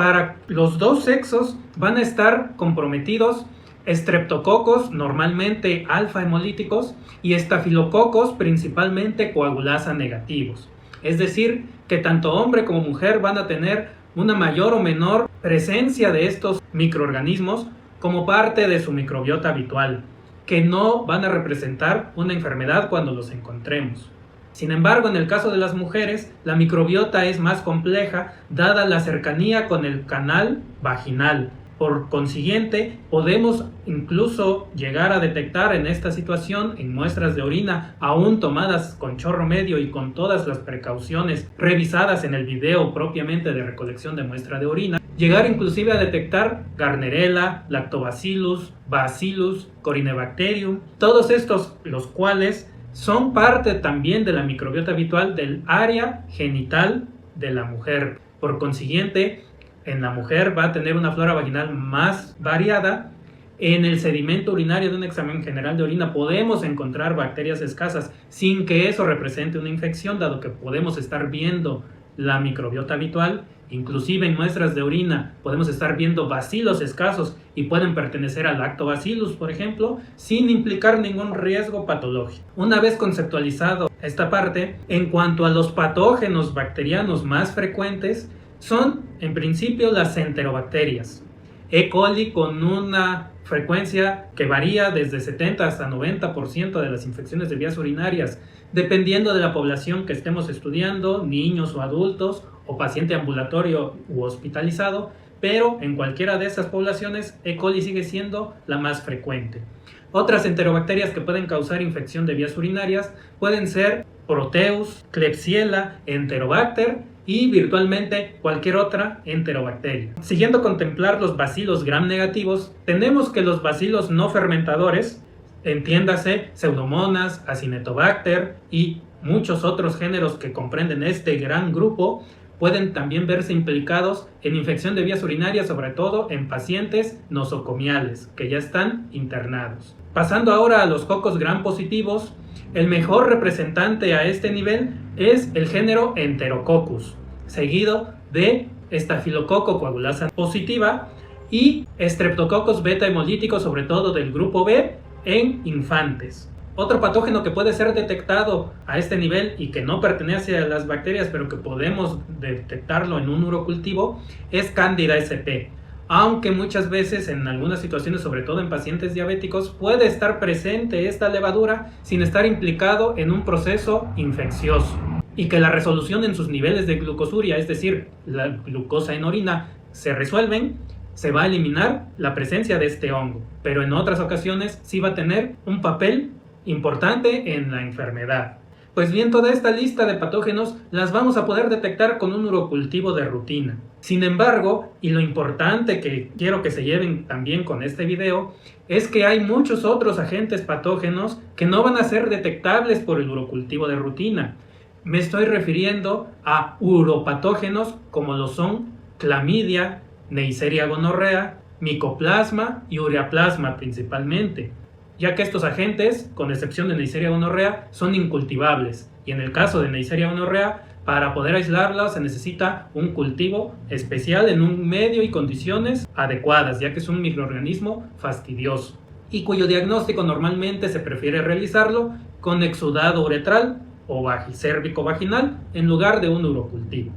Para los dos sexos van a estar comprometidos estreptococos, normalmente alfa hemolíticos, y estafilococos, principalmente coagulasa negativos. Es decir, que tanto hombre como mujer van a tener una mayor o menor presencia de estos microorganismos como parte de su microbiota habitual, que no van a representar una enfermedad cuando los encontremos. Sin embargo, en el caso de las mujeres, la microbiota es más compleja dada la cercanía con el canal vaginal. Por consiguiente, podemos incluso llegar a detectar en esta situación, en muestras de orina, aún tomadas con chorro medio y con todas las precauciones revisadas en el video propiamente de recolección de muestra de orina, llegar inclusive a detectar Gardnerella, Lactobacillus, Bacillus, Corynebacterium, todos estos los cuales son parte también de la microbiota habitual del área genital de la mujer. Por consiguiente, en la mujer va a tener una flora vaginal más variada. En el sedimento urinario de un examen general de orina podemos encontrar bacterias escasas sin que eso represente una infección, dado que podemos estar viendo la microbiota habitual. Inclusive en muestras de orina podemos estar viendo bacilos escasos y pueden pertenecer al Lactobacillus, por ejemplo, sin implicar ningún riesgo patológico. Una vez conceptualizado esta parte, en cuanto a los patógenos bacterianos más frecuentes, son en principio las enterobacterias. E. coli con una frecuencia que varía desde 70 hasta 90% de las infecciones de vías urinarias, dependiendo de la población que estemos estudiando, niños o adultos, o paciente ambulatorio u hospitalizado, pero en cualquiera de esas poblaciones E. coli sigue siendo la más frecuente. Otras enterobacterias que pueden causar infección de vías urinarias pueden ser Proteus, Klebsiella, Enterobacter y virtualmente cualquier otra enterobacteria. Siguiendo contemplar los bacilos gram negativos, tenemos que los bacilos no fermentadores, entiéndase Pseudomonas, Acinetobacter y muchos otros géneros que comprenden este gran grupo, pueden también verse implicados en infección de vías urinarias, sobre todo en pacientes nosocomiales que ya están internados. Pasando ahora a los cocos gram positivos, el mejor representante a este nivel es el género Enterococcus, seguido de Estafilococo coagulasa positiva y Streptococcus beta hemolítico, sobre todo del grupo B, en infantes. Otro patógeno que puede ser detectado a este nivel y que no pertenece a las bacterias, pero que podemos detectarlo en un urocultivo, es Candida sp. Aunque muchas veces en algunas situaciones, sobre todo en pacientes diabéticos, puede estar presente esta levadura sin estar implicado en un proceso infeccioso, y que la resolución en sus niveles de glucosuria, es decir, la glucosa en orina, se resuelven, se va a eliminar la presencia de este hongo, pero en otras ocasiones sí va a tener un papel importante en la enfermedad. Pues bien, toda esta lista de patógenos las vamos a poder detectar con un urocultivo de rutina. Sin embargo, y lo importante que quiero que se lleven también con este video, es que hay muchos otros agentes patógenos que no van a ser detectables por el urocultivo de rutina. Me estoy refiriendo a uropatógenos como lo son clamidia, Neisseria gonorrea, micoplasma y ureaplasma principalmente, ya que estos agentes, con excepción de Neisseria gonorrea, son incultivables, y en el caso de Neisseria gonorrea, para poder aislarla se necesita un cultivo especial en un medio y condiciones adecuadas, ya que es un microorganismo fastidioso, y cuyo diagnóstico normalmente se prefiere realizarlo con exudado uretral o cérvico vaginal en lugar de un urocultivo.